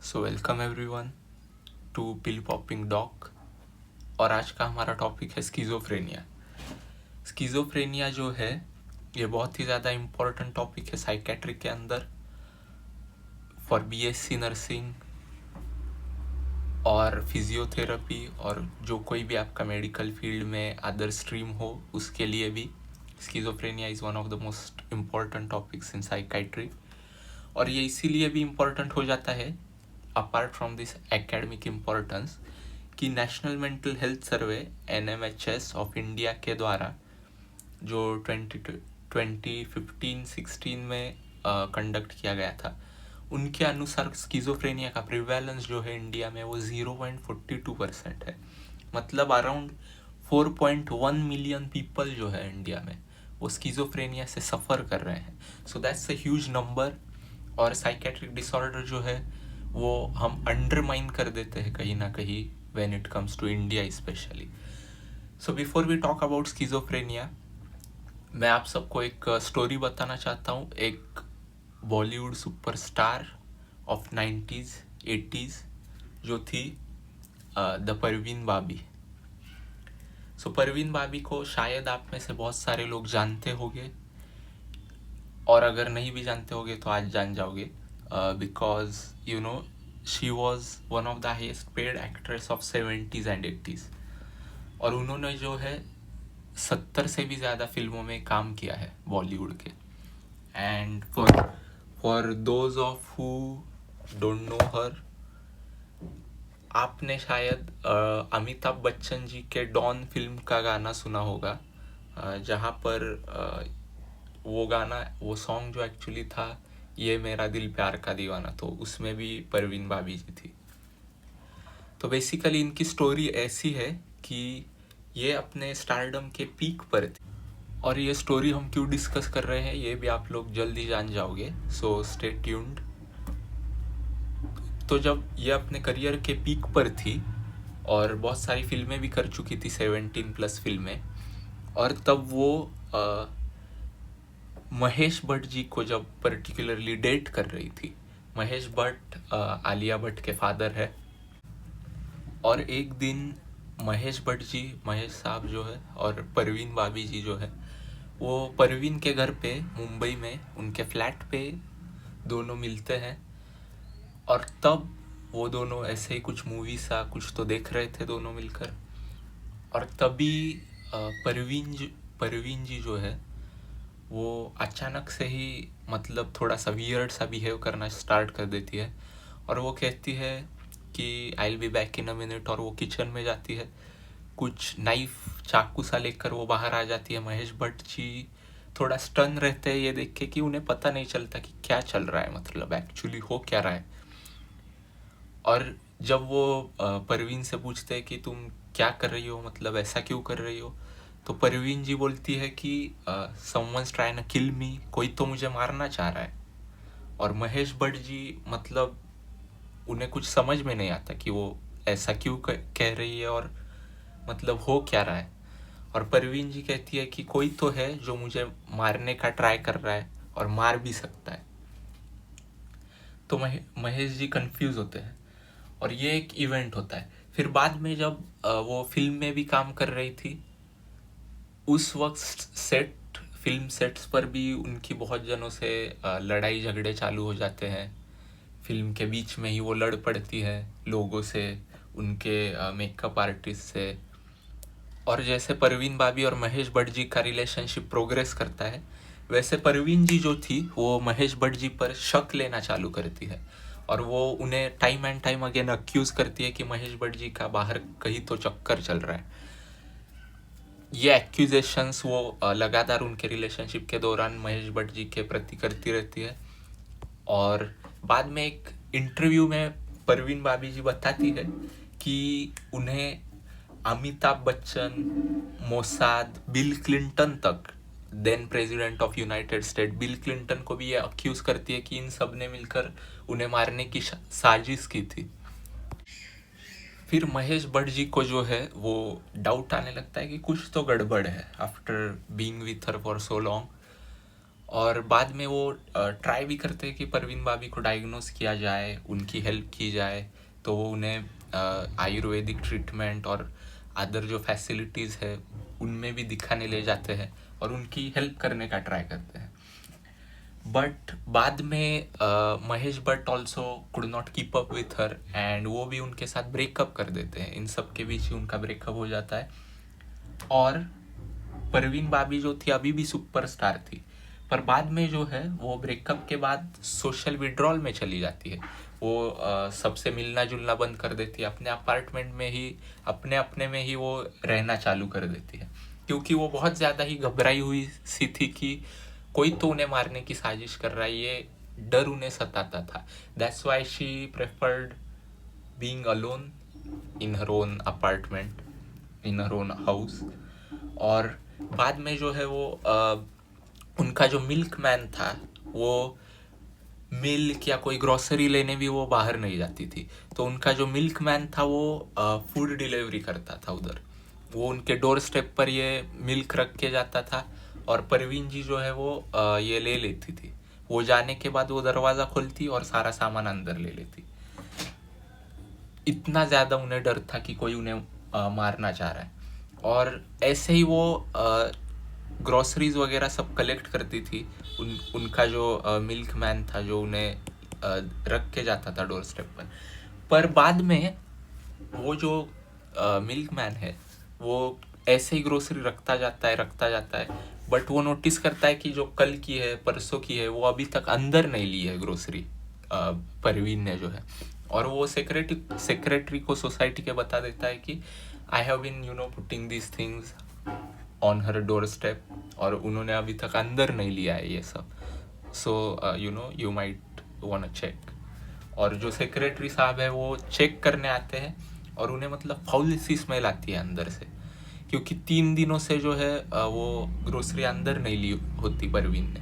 So welcome everyone to pill popping dog. और आज का हमारा टॉपिक है स्किज़ोफ्रेनिया। स्किज़ोफ्रेनिया जो है ये बहुत ही ज़्यादा इम्पोर्टेंट टॉपिक है साइकेट्री के अंदर फॉर बीएससी नर्सिंग और फिजियोथेरेपी, और जो कोई भी आपका मेडिकल फील्ड में अदर स्ट्रीम हो उसके लिए भी schizophrenia is one of the most important topics in psychiatry. और ये इसीलिए भी इम्पोर्टेंट हो जाता है apart from this academic importance कि national mental health survey NMHS of India के द्वारा जो 2015-16 में कंडक्ट किया गया था, उनके अनुसार स्किज़ोफ्रेनिया का प्रिवेलेंस जो है इंडिया में वो 0.42% है। मतलब अराउंड 4.1 मिलियन पीपल जो है इंडिया में वो स्किज़ोफ्रेनिया से सफ़र कर रहे हैं। So that's a huge number. और साइकेट्रिक डिसऑर्डर जो है वो हम अंडरमाइन कर देते हैं कहीं ना कहीं when it comes to India specially. So before we talk about schizophrenia, मैं आप सबको एक स्टोरी बताना चाहता हूँ। एक Bollywood superstar of 90s 80s जो थी द परवीन बाबी। सो परवीन बाबी को शायद आप में से बहुत सारे लोग जानते होंगे, और अगर नहीं भी जानते होंगे तो आज जान जाओगे, because you know she was one of the highest paid actress of 70s and 80s। और उन्होंने जो है 70 से भी ज़्यादा फिल्मों में काम किया है बॉलीवुड के। And for those of who don't know her, आपने शायद अमिताभ बच्चन जी के डॉन फिल्म का गाना सुना होगा, जहाँ पर वो सॉन्ग जो एक्चुअली था ये मेरा दिल प्यार का दीवाना, तो उसमें भी परवीन बाबी जी थी। तो बेसिकली इनकी स्टोरी ऐसी है कि ये अपने स्टारडम के पीक पर थी। और ये स्टोरी हम क्यों डिस्कस कर रहे हैं ये भी आप लोग जल्दी जान जाओगे, सो स्टे ट्यून्ड। तो जब ये अपने करियर के पीक पर थी और बहुत सारी फिल्में भी कर चुकी थी, 17+ फिल्में, और तब वो महेश भट्ट जी को जब पर्टिकुलरली डेट कर रही थी। महेश भट्ट आलिया भट्ट के फादर है। और एक दिन महेश भट्ट जी, महेश साहब जो है, और परवीन बाबी जी जो है, वो परवीन के घर पे मुंबई में उनके फ्लैट पे दोनों मिलते हैं। और तब वो दोनों ऐसे ही कुछ मूवी सा कुछ तो देख रहे थे दोनों मिलकर। और तभी परवीन जी जो है वो अचानक से ही मतलब थोड़ा सा वियर्ड सा बिहेव करना स्टार्ट कर देती है। और वो कहती है कि I will be back in a minute, और वो किचन में जाती है, कुछ नाइफ चाकू सा लेकर वो बाहर आ जाती है। महेश भट्ट जी थोड़ा स्टन रहते हैं ये देख के कि उन्हें पता नहीं चलता कि क्या चल रहा है, मतलब एक्चुअली हो क्या रहा है। और जब वो परवीन से पूछते हैं कि तुम क्या कर रही हो, मतलब ऐसा क्यों कर रही हो, तो परवीन जी बोलती है कि समवन्स ट्राइंग टू किल मी, कोई तो मुझे मारना चाह रहा है। और महेश भट्ट जी मतलब उन्हें कुछ समझ में नहीं आता कि वो ऐसा क्यों कह रही है और मतलब हो क्या रहा है। और परवीन जी कहती है कि कोई तो है जो मुझे मारने का ट्राई कर रहा है और मार भी सकता है। तो महेश जी कंफ्यूज होते हैं और ये एक इवेंट होता है। फिर बाद में जब वो फिल्म में भी काम कर रही थी, उस वक्त फिल्म सेट्स पर भी उनकी बहुत जनों से लड़ाई झगड़े चालू हो जाते हैं। फिल्म के बीच में ही वो लड़ पड़ती है लोगों से, उनके मेकअप आर्टिस्ट से। और जैसे परवीन बाबी और महेश भट्ट जी का रिलेशनशिप प्रोग्रेस करता है, वैसे परवीन जी जो थी वो महेश भट्ट जी पर शक लेना चालू करती है। और वो उन्हें time and time again accuse करती है कि महेश भट्ट जी का बाहर कहीं तो चक्कर चल रहा है। ये एक्यूजेशंस वो लगातार उनके रिलेशनशिप के दौरान महेश भट्ट जी के प्रति करती रहती है। और बाद में एक इंटरव्यू में परवीन बाबी जी बताती है कि उन्हें Amitabh Bachchan, Mossad, Bill Clinton तक, then president of United State Bill Clinton को भी ये अक्यूज़ करती है कि इन सब ने मिलकर उन्हें मारने की साजिश की थी। फिर महेश भट्ट जी को जो है वो डाउट आने लगता है कि कुछ तो गड़बड़ है after being with her for so long. और बाद में वो ट्राई भी करते हैं कि परवीन बाबी को डायग्नोस किया जाए, उनकी हेल्प की जाए। तो वो उन्हें आयुर्वेदिक ट्रीटमेंट और अदर जो फैसिलिटीज़ है उनमें भी दिखाने ले जाते हैं और उनकी हेल्प करने का ट्राई करते हैं। बट बाद में Mahesh Bhatt also could not keep up with her and वो भी उनके साथ ब्रेकअप कर देते हैं। इन सब के बीच ही उनका ब्रेकअप हो जाता है। और परवीन बाबी जो थी अभी भी सुपरस्टार थी, पर बाद में जो है वो ब्रेकअप के बाद सोशल विड्रॉल में चली जाती है। वो सबसे मिलना जुलना बंद कर देती है, अपने अपार्टमेंट में ही अपने में ही वो रहना चालू कर देती है, क्योंकि वो बहुत ज़्यादा ही घबराई हुई सी थी कि कोई तो उन्हें मारने की साजिश कर रहा है, ये डर उन्हें सताता था। That's why she preferred being alone in her own apartment, in her own house. और बाद में जो है वो उनका जो मिल्क मैन था वो मिल्क या कोई ग्रोसरी लेने भी वो बाहर नहीं जाती थी, तो उनका जो मिल्क मैन था वो फूड डिलीवरी करता था उधर। वो उनके डोर स्टेप पर ये मिल्क रख के जाता था और परवीन जी जो है वो ये ले लेती थी। वो जाने के बाद वो दरवाज़ा खोलती और सारा सामान अंदर ले लेती। इतना ज़्यादा उन्हें डर था कि कोई उन्हें मारना चाह रहा है। और ऐसे ही वो ग्रोसरीज वगैरह सब कलेक्ट करती थी। उनका जो मिल्क मैन था जो उन्हें रख के जाता था डोर स्टेप पर बाद में वो जो मिल्क मैन है वो ऐसे ही ग्रोसरी रखता जाता है, बट वो नोटिस करता है कि जो कल की है परसों की है वो अभी तक अंदर नहीं ली है ग्रोसरी परवीन ने जो है। और वो सेक्रेटरी को सोसाइटी के बता देता है कि I have been putting this things on her door step, और उन्होंने अभी तक अंदर नहीं लिया है ये सब। So you might want check. और जो सेक्रेटरी साहब है वो चेक करने आते हैं और उन्हें मतलब फाउल सी स्मेल आती है अंदर से, क्योंकि 3 दिनों से जो है वो ग्रोसरी अंदर नहीं ली होती परवीन ने।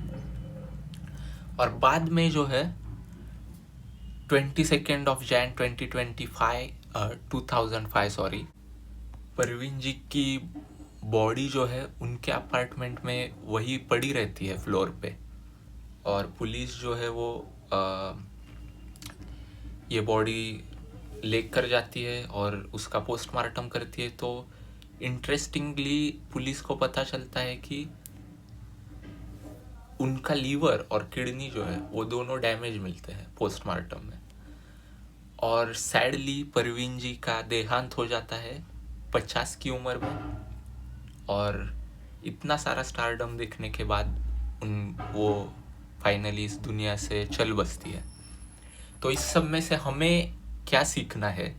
और बाद में जो है 22 ऑफ जैन 2005 सॉरी, परवीन जी की बॉडी जो है उनके अपार्टमेंट में वही पड़ी रहती है फ्लोर पे। और पुलिस जो है वो ये बॉडी लेकर जाती है और उसका पोस्टमार्टम करती है। तो इंटरेस्टिंगली पुलिस को पता चलता है कि उनका लीवर और किडनी जो है वो दोनों डैमेज मिलते हैं पोस्टमार्टम में। और सैडली परवीन जी का देहांत हो जाता है 50 की उम्र में। और इतना सारा स्टारडम देखने के बाद वो फाइनली इस दुनिया से चल बसती है। तो इस सब में से हमें क्या सीखना है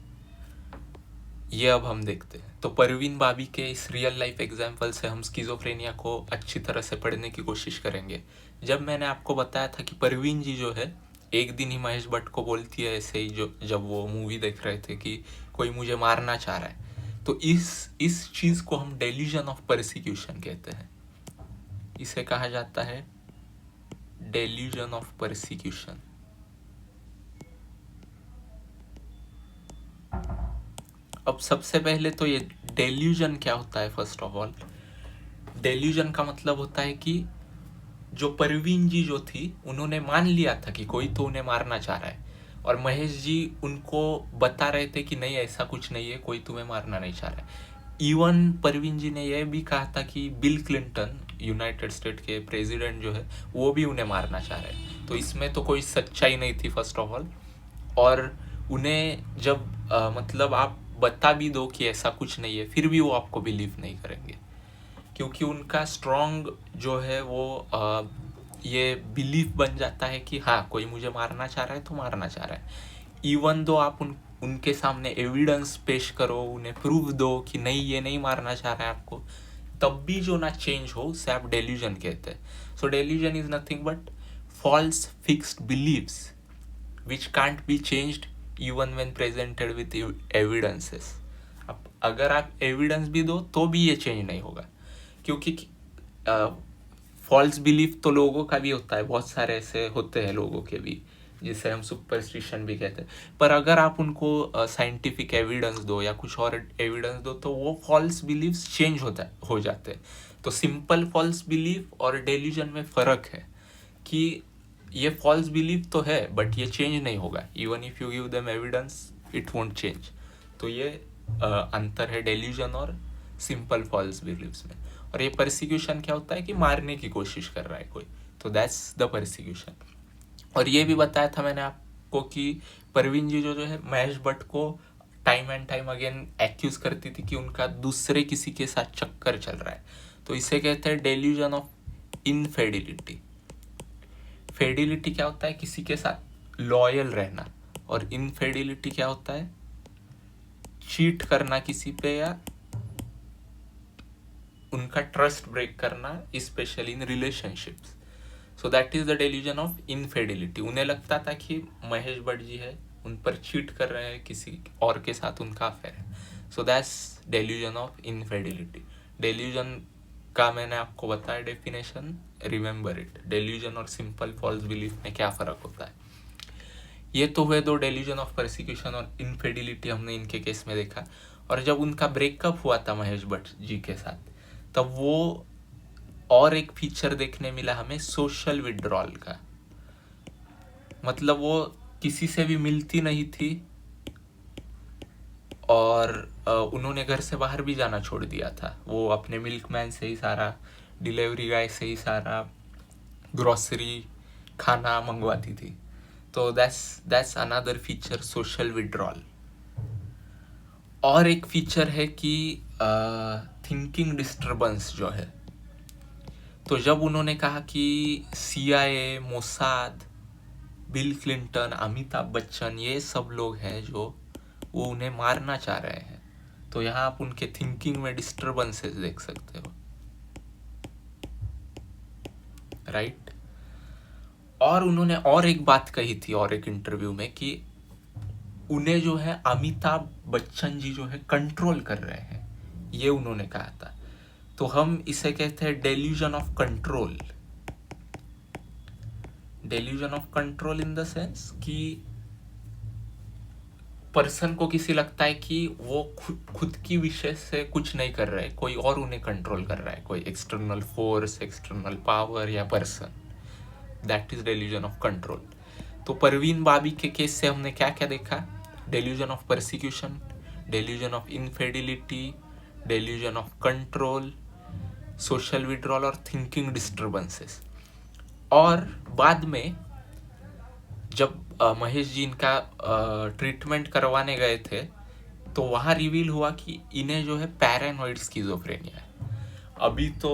ये अब हम देखते हैं। तो परवीन बाबी के इस रियल लाइफ एग्जाम्पल से हम स्किज़ोफ्रेनिया को अच्छी तरह से पढ़ने की कोशिश करेंगे। जब मैंने आपको बताया था कि परवीन जी जो है एक दिन ही महेश भट्ट को बोलती है ऐसे ही, जो जब वो मूवी देख रहे थे, कि कोई मुझे मारना चाह रहा है, तो इस चीज़ को हम डेल्यूजन ऑफ परसिक्यूशन कहते हैं। इसे कहा जाता है डेल्यूजन ऑफ परसिक्यूशन। अब सबसे पहले तो ये डेल्यूजन क्या होता है। फर्स्ट ऑफ ऑल, डेल्यूजन का मतलब होता है कि जो परवीन जी जो थी उन्होंने मान लिया था कि कोई तो उन्हें मारना चाह रहा है, और महेश जी उनको बता रहे थे कि नहीं ऐसा कुछ नहीं है, कोई तुम्हें मारना नहीं चाह रहा है। इवन परवीन जी ने यह भी कहा था कि बिल क्लिंटन यूनाइटेड स्टेट के प्रेसिडेंट जो है वो भी उन्हें मारना चाह रहे हैं। तो इसमें तो कोई सच्चाई नहीं थी फर्स्ट ऑफ ऑल। और उन्हें जब मतलब आप बता भी दो कि ऐसा कुछ नहीं है, फिर भी वो आपको बिलीव नहीं करेंगे, क्योंकि उनका स्ट्रॉन्ग जो है वो ये बिलीफ बन जाता है कि हाँ कोई मुझे मारना चाह रहा है तो मारना चाह रहा है। इवन दो आप उनके सामने एविडेंस पेश करो, उन्हें प्रूव दो कि नहीं ये नहीं मारना चाह रहा है आपको, तब भी जो ना चेंज हो उसे आप डेल्यूजन कहते हैं। So delusion is nothing but false fixed beliefs which can't be changed even when presented with evidences। अब अगर आप एविडेंस भी दो तो भी ये चेंज नहीं होगा, क्योंकि फॉल्स बिलीफ तो लोगों का भी होता है, बहुत सारे ऐसे होते हैं लोगों के भी, जिसे हम सुपरस्टिशन भी कहते हैं। पर अगर आप उनको साइंटिफिक एविडेंस दो या कुछ और एविडेंस दो तो वो फॉल्स बिलीव्स चेंज हो जाते हैं। तो सिंपल फॉल्स बिलीफ और डेल्यूजन में फ़र्क है। कि ये फॉल्स बिलीफ तो है बट ये चेंज नहीं होगा, even if you give them evidence it won't change. तो ये अंतर है डेल्यूजन और सिंपल फॉल्स बिलीव्स में। और ये परसिक्यूशन क्या होता है कि मारने की कोशिश कर रहा है कोई, तो दैट्स द परसिक्यूशन। और ये भी बताया था मैंने आपको कि परवीन जी जो है महेश भट्ट को time and time again accuse करती थी कि उनका दूसरे किसी के साथ चक्कर चल रहा है, तो इसे कहते हैं डेल्यूजन ऑफ इनफेडिलिटी। फेडिलिटी क्या होता है, किसी के साथ लॉयल रहना, और इनफेडिलिटी क्या होता है, चीट करना किसी पे या उनका ट्रस्ट ब्रेक करना, specially in relationships. So that is the delusion of infidelity. उन्हें लगता था कि महेश भट्ट जी है उन पर चीट कर रहे हैं, किसी और के साथ उनका अफेयर है। So that's delusion of infidelity. Delusion का मैंने आपको बताया डेफिनेशन, रिमेंबर इट। डेल्यूजन और सिंपल फॉल्स बिलीफ में क्या फ़र्क होता है। ये तो हुए दो, डेल्यूजन ऑफ परसिक्यूशन और इनफेडिलिटी हमने इनके केस में देखा। और जब उनका ब्रेकअप हुआ था महेश भट्ट जी के साथ, तब वो और एक फीचर देखने मिला हमें सोशल विड्रॉल का। मतलब वो किसी से भी मिलती नहीं थी और उन्होंने घर से बाहर भी जाना छोड़ दिया था। वो अपने मिल्कमैन से ही सारा, डिलीवरी गाय से ही सारा ग्रोसरी खाना मंगवाती थी। तो that's another feature, social withdrawal. और एक फीचर है कि थिंकिंग डिस्टर्बेंस जो है। तो जब उन्होंने कहा कि CIA, Mossad, Bill Clinton, Amitabh Bachchan, ये सब लोग हैं जो वो उन्हें मारना चाह रहे हैं, तो यहाँ आप उनके थिंकिंग में डिस्टर्बेंसेस देख सकते हो, राइट। और उन्होंने और एक बात कही थी और एक इंटरव्यू में कि उन्हें जो है अमिताभ बच्चन जी जो है कंट्रोल कर रहे हैं, ये उन्होंने कहा था। तो हम इसे कहते हैं delusion of control. Delusion of control in the sense कि पर्सन को किसी लगता है कि वो खुद की विषय से कुछ नहीं कर रहा है, कोई और उन्हें कंट्रोल कर रहा है, कोई एक्सटर्नल फोर्स, एक्सटर्नल पावर या person. That is delusion of control. तो परवीन बाबी के केस से हमने क्या क्या देखा, delusion of persecution, delusion of infidelity, delusion of control, social withdrawal और थिंकिंग डिस्टर्बेंसेस। और बाद में जब महेश जी इनका ट्रीटमेंट करवाने गए थे, तो वहाँ रिवील हुआ कि इन्हें जो है पैरानॉइड स्किज़ोफ्रेनिया है। अभी तो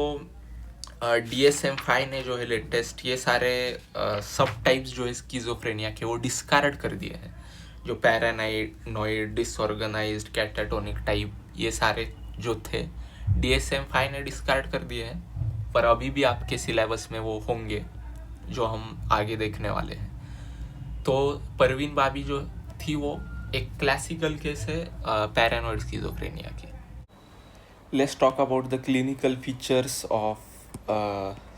DSM-5 ने जो है लेटेस्ट ये सारे सब टाइप्स जो है स्किज़ोफ्रेनिया के वो डिस्कार्ड कर दिए हैं। जो पैरानॉइड, डिसऑर्गेनाइज्ड, कैटाटोनिक टाइप, ये सारे जो थे DSM-5 ने डिस्कार्ड कर दिए हैं, पर अभी भी आपके सिलेबस में वो होंगे जो हम आगे देखने वाले हैं। तो परवीन बाबी जो थी वो एक क्लासिकल केस है पैरानॉइड स्किज़ोफ्रेनिया की। Let's talk about the clinical features of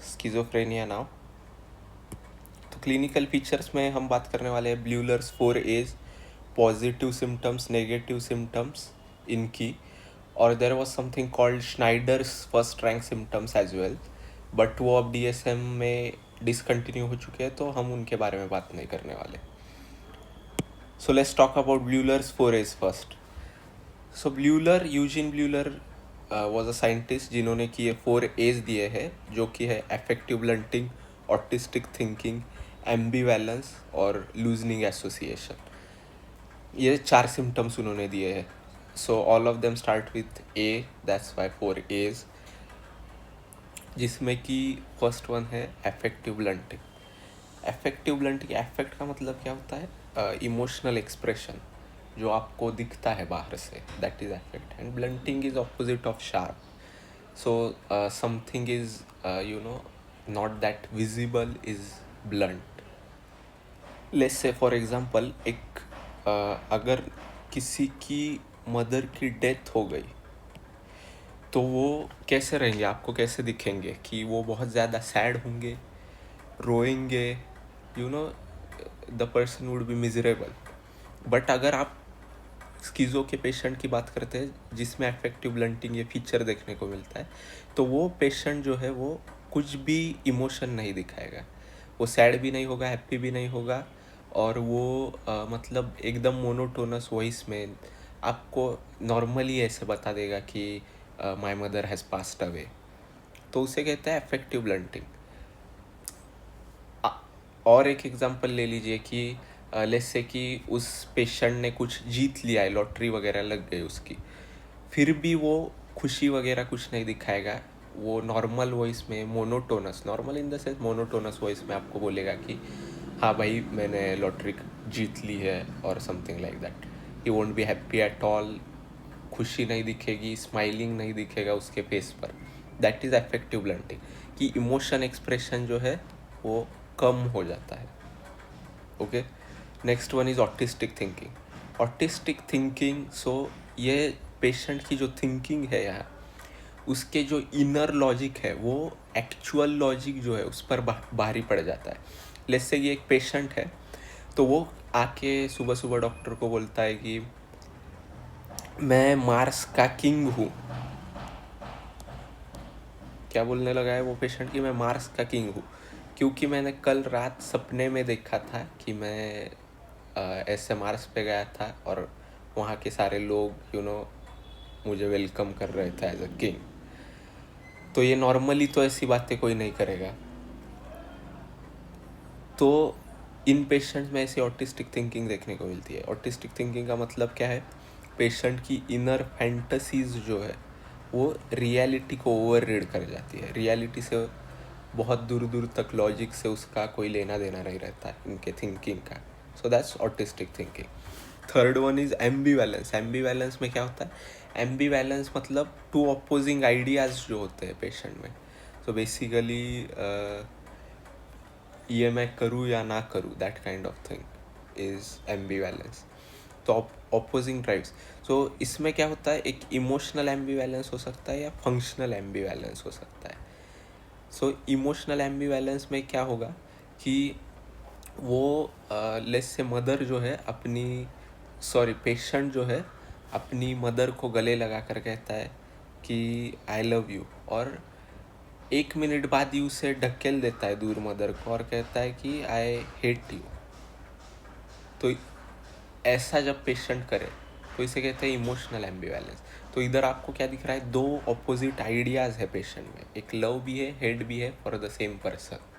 schizophrenia now. तो क्लिनिकल फीचर्स में हम बात करने वाले हैं Bleuler's 4A's, positive symptoms, negative symptoms इनकी, और there was something called Schneider's first rank symptoms as well, but वो अब DSM में डिसकंटिन्यू हो चुके हैं, तो हम उनके बारे में बात नहीं करने वाले। So let's talk about Bleuler's 4A's first. So Bleuler, Eugene Bleuler was a scientist जिन्होंने कि ये 4A's दिए हैं, जो कि है affective blunting, autistic thinking, ambivalence और लूजनिंग एसोसिएशन। ये 4 सिम्टम्स उन्होंने दिए हैं। So all of them start with A, that's why 4A's, जिसमें कि फर्स्ट वन है affective blunting. Affective blunting, affect का मतलब क्या होता है, इमोशनल एक्सप्रेशन जो आपको दिखता है बाहर से, that is affect. And blunting is opposite of sharp. So something is not that visible is blunt. Let's say for example एक अगर किसी की मदर की डेथ हो गई, तो वो कैसे रहेंगे, आपको कैसे दिखेंगे कि वो बहुत ज़्यादा सैड होंगे, रोएंगे, the person would be miserable. But अगर आप स्किज़ो के पेशेंट की बात करते हैं जिसमें अफेक्टिव ब्लंटिंग ये फीचर देखने को मिलता है, तो वो पेशेंट जो है वो कुछ भी इमोशन नहीं दिखाएगा, वो सैड भी नहीं होगा, हैप्पी भी नहीं होगा, और वो मतलब एकदम मोनोटोनस वॉइस में आपको नॉर्मली ऐसे बता देगा कि my mother has passed away. तो उसे कहते हैं अफेक्टिव ब्लंटिंग। और एक एग्जांपल ले लीजिए कि लेट्स से कि उस पेशेंट ने कुछ जीत लिया है, लॉटरी वगैरह लग गई उसकी, फिर भी वो खुशी वगैरह कुछ नहीं दिखाएगा। वो नॉर्मल वॉइस में, monotonous, normal in the sense monotonous voice में आपको बोलेगा कि हाँ भाई मैंने लॉटरी जीत ली है, और something like that. He won't be happy at all, खुशी नहीं दिखेगी, स्माइलिंग नहीं दिखेगा उसके फेस पर। दैट इज़ अफेक्टिव ब्लंटिंग, कि इमोशन एक्सप्रेशन जो है वो कम हो जाता है। Okay, next one is autistic thinking. Autistic thinking, so ये पेशेंट की जो थिंकिंग है यहाँ, उसके जो इनर लॉजिक है वो एक्चुअल लॉजिक जो है उस पर भारी पड़ जाता है। लेट्स से ये एक पेशेंट है, तो वो आके सुबह सुबह डॉक्टर को बोलता है कि मैं मार्स का किंग हूँ। क्या बोलने लगा है वो पेशेंट कि मैं मार्स का किंग हूँ, क्योंकि मैंने कल रात सपने में देखा था कि मैं ऐसे मार्स पे गया था और वहाँ के सारे लोग मुझे वेलकम कर रहे थे एज अ किंग। तो ये नॉर्मली तो ऐसी बातें कोई नहीं करेगा। तो इन पेशेंट्स में ऐसी ऑटिस्टिक थिंकिंग देखने को मिलती है। ऑटिस्टिक थिंकिंग का मतलब क्या है? पेशेंट की इनर फैंटेसीज जो है वो रियलिटी को ओवररीड कर जाती है। रियलिटी से बहुत दूर दूर तक लॉजिक से उसका कोई लेना देना नहीं रहता है इनके थिंकिंग का। So that's autistic thinking. Third one is ambivalence. Ambivalence में क्या होता है? एम्बीवैलेंस मतलब टू अपोजिंग आइडियाज़ जो होते हैं पेशेंट में। सो बेसिकली ये मैं करूँ या ना करूँ, that kind of thing is ambivalence. तो ऑपोजिंग ड्राइव्स। सो इसमें क्या होता है? एक इमोशनल एम्बीवैलेंस हो सकता है या फंक्शनल एम्बीवैलेंस हो सकता है। सो इमोशनल एम्बीवैलेंस में क्या होगा कि वो लेस से मदर जो है पेशेंट जो है अपनी मदर को गले लगा कर कहता है कि आई लव यू, और 1 मिनट बाद ही उसे ढकेल देता है दूर मदर को और कहता है कि आई हेट यू। तो ऐसा जब पेशेंट करे तो इसे कहते हैं इमोशनल एम्बीवैलेंस। तो इधर आपको क्या दिख रहा है? दो ऑपोजिट आइडियाज़ है पेशेंट में, एक लव भी है, हेट भी है for the same person.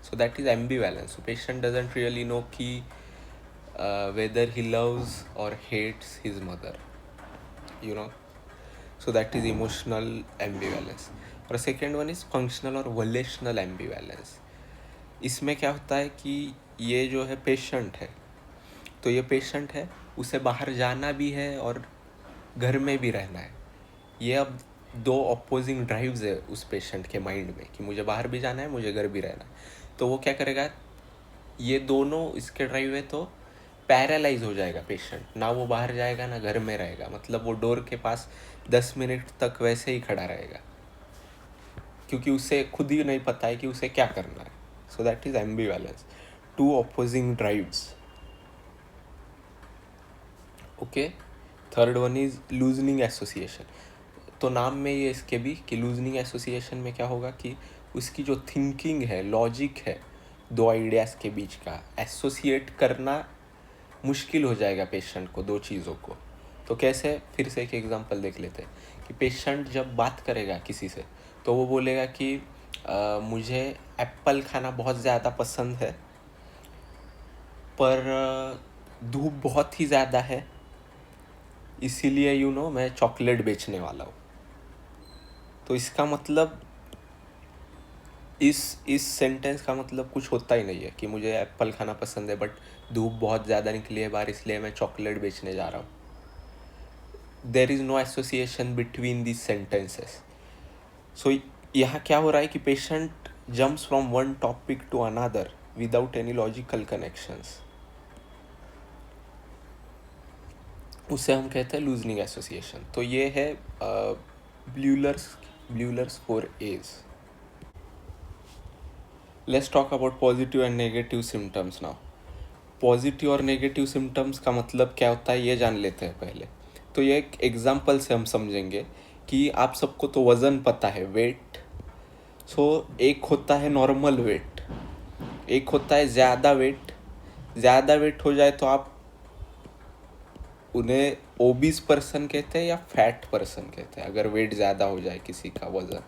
So that is ambivalence. So patient doesn't really know कि whether he loves or hates his mother, you know. So that is emotional ambivalence. और second one is functional और volitional ambivalence. इसमें क्या होता है कि ये जो है पेशेंट है, तो ये पेशेंट है, उसे बाहर जाना भी है और घर में भी रहना है। ये अब दो अपोजिंग ड्राइव्स है उस पेशेंट के माइंड में कि मुझे बाहर भी जाना है, मुझे घर भी रहना है। तो वो क्या करेगा? ये दोनों इसके ड्राइव है, तो पैरालाइज हो जाएगा पेशेंट, ना वो बाहर जाएगा ना घर में रहेगा। मतलब वो डोर के पास 10 मिनट तक वैसे ही खड़ा रहेगा, क्योंकि उसे खुद ही नहीं पता है कि उसे क्या करना है। So that is ambivalence, two opposing drives. Okay, third one is loosening association. तो नाम में ये इसके भी कि लूजनिंग एसोसिएशन में क्या होगा कि उसकी जो थिंकिंग है, लॉजिक है, दो आइडियाज़ के बीच का एसोसिएट करना मुश्किल हो जाएगा पेशेंट को, दो चीज़ों को। तो कैसे? फिर से एक एग्जांपल देख लेते हैं कि पेशेंट जब बात करेगा किसी से तो वो बोलेगा कि मुझे एप्पल खाना बहुत ज़्यादा पसंद है, पर धूप बहुत ही ज़्यादा है, इसीलिए मैं चॉकलेट बेचने वाला हूँ। तो इसका मतलब इस सेंटेंस का मतलब कुछ होता ही नहीं है कि मुझे एप्पल खाना पसंद है बट धूप बहुत ज़्यादा निकली है बाहर, इसलिए मैं चॉकलेट बेचने जा रहा हूँ। There is no association between this sentences. सो यहाँ क्या हो रहा है कि patient jumps from one topic to another without any logical connections. उसे हम कहते हैं लूजनिंग एसोसिएशन। तो ये है Bleuler's 4A's। Let's talk about positive and negative symptoms now. Positive और नेगेटिव सिम्टम्स का मतलब क्या होता है ये जान लेते हैं पहले। तो ये एक एग्जांपल से हम समझेंगे कि आप सबको तो वज़न पता है, वेट। सो एक होता है नॉर्मल वेट, एक होता है ज़्यादा वेट हो जाए तो आप उन्हें ओबीस पर्सन कहते हैं या फैट पर्सन कहते हैं, अगर वेट ज़्यादा हो जाए किसी का वज़न।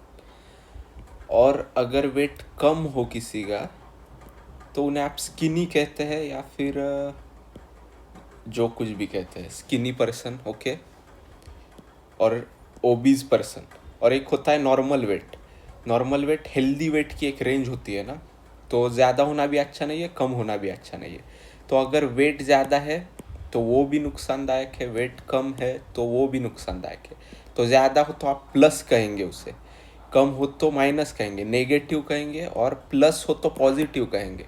और अगर वेट कम हो किसी का तो उन्हें आप स्किनी कहते हैं या फिर जो कुछ भी कहते हैं, स्किनी पर्सन, ओके। और ओबीज पर्सन। और एक होता है नॉर्मल वेट हेल्दी वेट की एक रेंज होती है ना, तो ज़्यादा होना भी अच्छा नहीं है, कम होना भी अच्छा नहीं है। तो अगर वेट ज़्यादा है तो वो भी नुकसानदायक है, वेट कम है तो वो भी नुकसानदायक है। तो ज़्यादा हो तो आप प्लस कहेंगे उसे, कम हो तो माइनस कहेंगे, नेगेटिव कहेंगे, और प्लस हो तो पॉजिटिव कहेंगे।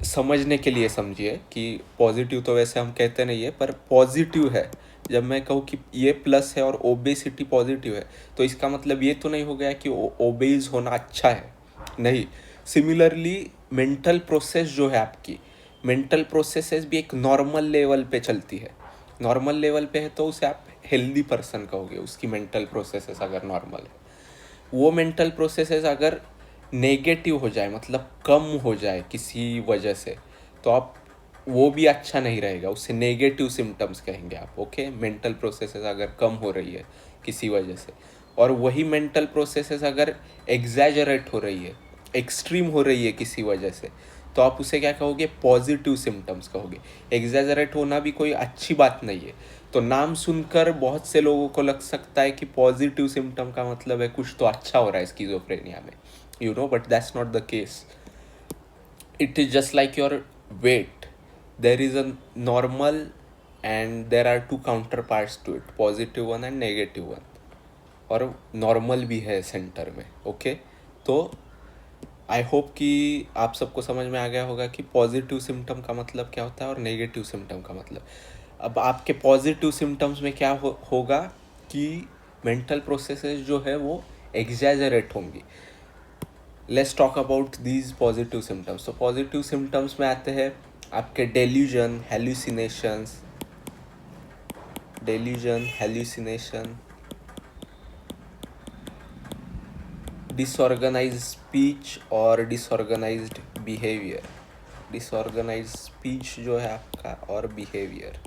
समझने के लिए समझिए कि पॉजिटिव तो वैसे हम कहते नहीं है, पर पॉजिटिव है। जब मैं कहूँ कि ये प्लस है और ओबेसिटी पॉजिटिव है, तो इसका मतलब ये तो नहीं हो गया कि ओबेज होना अच्छा है, नहीं। सिमिलरली मेंटल प्रोसेस जो है आपकी, मेंटल प्रोसेसेस भी एक नॉर्मल लेवल पे चलती है। नॉर्मल लेवल पे है तो उसे आप हेल्दी पर्सन कहोगे, उसकी मेंटल प्रोसेसेस अगर नॉर्मल है। वो मेंटल प्रोसेसेस अगर नेगेटिव हो जाए, मतलब कम हो जाए किसी वजह से, तो आप वो भी अच्छा नहीं रहेगा, उससे नेगेटिव सिम्टम्स कहेंगे आप, ओके। मेंटल प्रोसेसेस अगर कम हो रही है किसी वजह से, और वही मेंटल प्रोसेसेस अगर एग्जैजरेट हो रही है, एक्सट्रीम हो रही है किसी वजह से, तो आप उसे क्या कहोगे, पॉजिटिव सिम्टम्स कहोगे। एग्जैजरेट होना भी कोई अच्छी बात नहीं है। तो नाम सुनकर बहुत से लोगों को लग सकता है कि पॉजिटिव सिम्टम का मतलब है कुछ तो अच्छा हो रहा है स्किज़ोफ्रेनिया में, but that's not the case. It is just like your weight. There is a normal and there are two counterparts to it, positive one and negative one. और नॉर्मल भी है सेंटर में, ओके। तो I hope कि आप सबको समझ में आ गया होगा कि पॉजिटिव सिम्टम का मतलब क्या होता है और नेगेटिव सिम्टम का मतलब। अब आपके पॉजिटिव सिम्टम्स में क्या होगा कि मेंटल प्रोसेसेस जो है वो एग्जैजरेट होंगी। Let's talk about these positive symptoms. तो पॉजिटिव सिम्टम्स में आते हैं आपके डेल्यूजन, हेल्यूसिनेशन, डिसऑर्गेनाइज्ड स्पीच और डिसऑर्गेनाइज्ड बिहेवियर। डिसऑर्गेनाइज्ड स्पीच जो है आपका और बिहेवियर,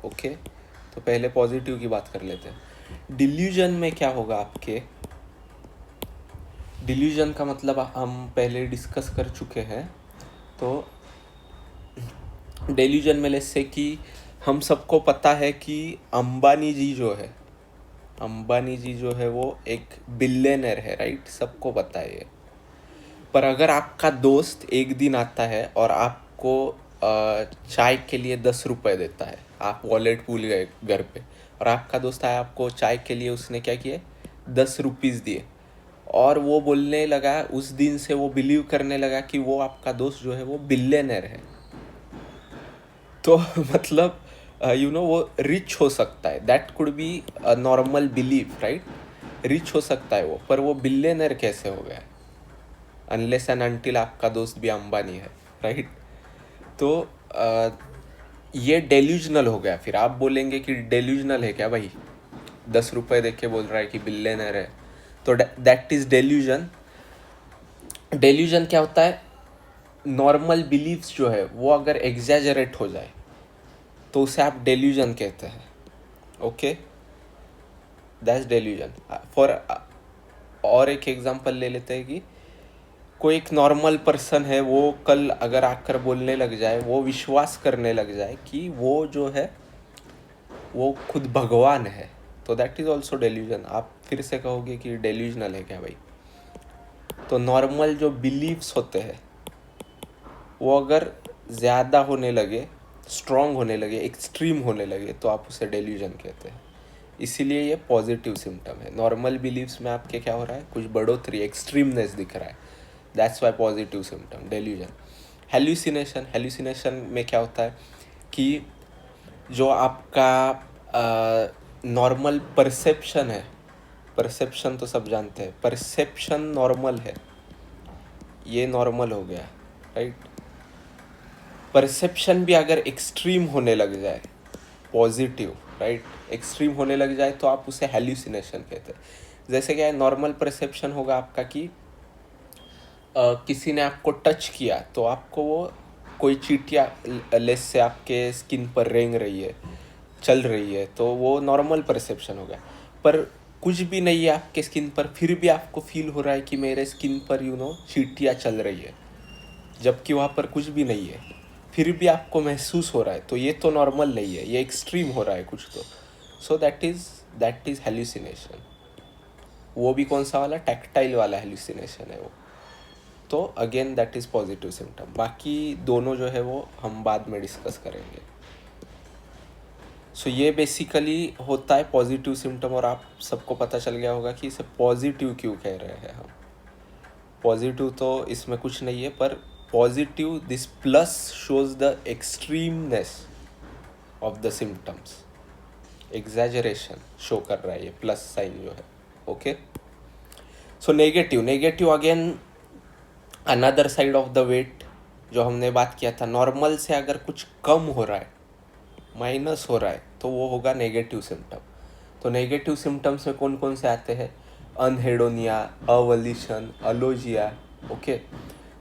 ओके। तो पहले पॉजिटिव की बात कर लेते हैं। डिल्यूजन में क्या होगा आपके, डिल्यूजन का मतलब हम पहले डिस्कस कर चुके हैं। तो डिल्यूजन में जैसे कि हम सबको पता है कि अंबानी जी जो है वो एक बिलियनर है, राइट, सबको पता है ये। पर अगर आपका दोस्त एक दिन आता है और आपको चाय के लिए 10 रुपये देता है, आप वॉलेट भूल गए घर पे, और आपका दोस्त आया, आपको चाय के लिए उसने क्या किया, 10 रुपीज़ दिए, और वो बोलने लगा, उस दिन से वो बिलीव करने लगा कि वो आपका दोस्त जो है वो बिलियनर है। तो मतलब वो रिच हो सकता है, that could be a normal belief, right. Rich हो सकता है वो, पर वो बिलियनर कैसे हो गया, अनलेस एंड अनटिल आपका दोस्त भी अंबानी है, राइट। तो ये डेल्यूजनल हो गया। फिर आप बोलेंगे कि डेल्यूजनल है क्या भाई, 10 रुपये दे के बोल रहा है कि बिलियनर है, तो दैट इज डेल्यूजन। डेल्यूजन क्या होता है, नॉर्मल बिलीव्स जो है वो अगर एग्जैजरेट हो जाए तो उसे आप डेल्यूजन कहते हैं, ओके। That's delusion. फॉर और एक एग्जांपल ले लेते हैं कि कोई एक नॉर्मल पर्सन है, वो कल अगर आकर बोलने लग जाए, वो विश्वास करने लग जाए कि वो जो है वो खुद भगवान है, तो दैट इज़ ऑल्सो डेल्यूजन। आप फिर से कहोगे कि डेल्यूजनल है क्या भाई। तो नॉर्मल जो बिलीव्स होते हैं वो अगर ज़्यादा होने लगे, स्ट्रॉन्ग होने लगे, एक्सट्रीम होने लगे, तो आप उसे डेल्यूजन कहते हैं। इसीलिए ये पॉजिटिव सिम्टम है। नॉर्मल बिलीव्स में आपके क्या हो रहा है, कुछ बढ़ोतरी, एक्सट्रीमनेस दिख रहा है, that's why positive symptom, delusion. Hallucination में क्या होता है कि जो आपका नॉर्मल परसेप्शन है, परसेप्शन तो सब जानते हैं, परसेप्शन नॉर्मल है, ये नॉर्मल हो गया, राइट। परसेप्शन भी अगर एक्सट्रीम होने लग जाए, पॉजिटिव, राइट, एक्सट्रीम होने लग जाए, तो आप उसे हेल्यूसिनेशन कहते हैं। जैसे क्या है, नॉर्मल परसेप्शन होगा आपका कि किसी ने आपको टच किया तो आपको वो कोई चींटियाँ लेस से आपके स्किन पर रेंग रही है, चल रही है, तो वो नॉर्मल परसेप्शन हो गया। पर कुछ भी नहीं है आपके स्किन पर, फिर भी आपको फील हो रहा है कि मेरे स्किन पर चींटियाँ चल रही है, जबकि वहाँ पर कुछ भी नहीं है, फिर भी आपको महसूस हो रहा है, तो ये तो नॉर्मल नहीं है, ये एक्सट्रीम हो रहा है कुछ तो। So that is hallucination. वो भी कौन सा वाला, टैक्टाइल वाला हेल्यूसिनेशन है वो। तो again that is positive symptom. बाकी दोनों जो है वो हम बाद में डिस्कस करेंगे। सो ये बेसिकली होता है पॉजिटिव सिम्टम, और आप सबको पता चल गया होगा कि इसे पॉजिटिव क्यों कह रहे हैं हम। पॉजिटिव तो इसमें कुछ नहीं है, पर positive this plus shows the extremeness of the symptoms, exaggeration show कर रहा है ये प्लस साइन जो है। Okay, so negative, negative again another side of the weight. जो हमने बात किया था, नॉर्मल से अगर कुछ कम हो रहा है, माइनस हो रहा है, तो वो होगा नेगेटिव सिम्टम। तो नेगेटिव सिम्टम्स में कौन कौन से आते हैं, अनहेडोनिया, अवलिशन, अलोजिया। ओके,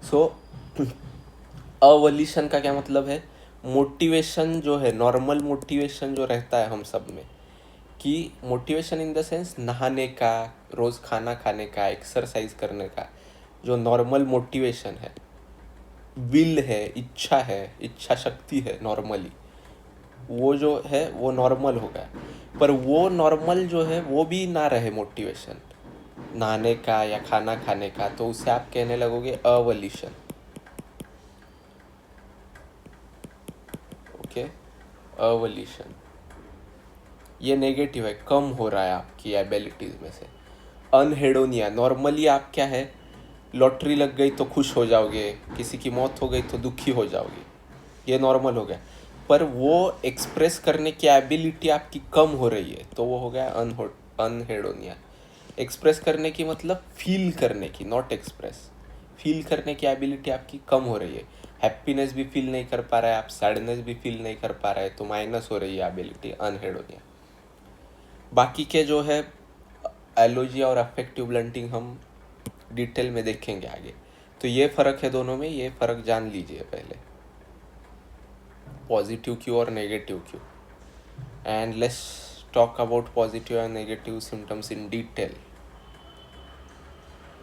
सो अवलिशन का क्या मतलब है, मोटिवेशन जो है, नॉर्मल मोटिवेशन जो रहता है हम सब में, कि मोटिवेशन इन द सेंस नहाने का, रोज़ खाना खाने का, एक्सरसाइज करने का, जो नॉर्मल मोटिवेशन है, विल है, इच्छा शक्ति है नॉर्मली, वो जो है वो नॉर्मल होगा। पर वो नॉर्मल जो है वो भी ना रहे मोटिवेशन नहाने का या खाना खाने का, तो उसे आप कहने लगोगे अवलिशन। ओके, अवलिशन ये नेगेटिव है, कम हो रहा है आपकी एबिलिटीज में से। अनहेडोनिया, नॉर्मली आप क्या है, लॉटरी लग गई तो खुश हो जाओगे, किसी की मौत हो गई तो दुखी हो जाओगे, ये नॉर्मल हो गया। पर वो एक्सप्रेस करने की एबिलिटी आपकी कम हो रही है, तो वो हो गया अनहेडोनिया। एक्सप्रेस करने की मतलब फील करने की, नॉट एक्सप्रेस। फील करने की एबिलिटी आपकी कम हो रही है, हैप्पीनेस भी फील नहीं कर पा रहा है आप, सैडनेस भी फील नहीं कर पा रहा है, तो माइनस हो रही है एबिलिटी, अनहेडोनिया। बाकी के जो है एलोजिया और अफेक्टिव ब्लंटिंग हम डिटेल में देखेंगे आगे। तो ये फ़र्क है दोनों में, ये फ़र्क जान लीजिए पहले, पॉजिटिव क्यों और नेगेटिव क्यों। And let's talk about positive and negative symptoms in detail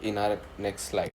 in our next slide.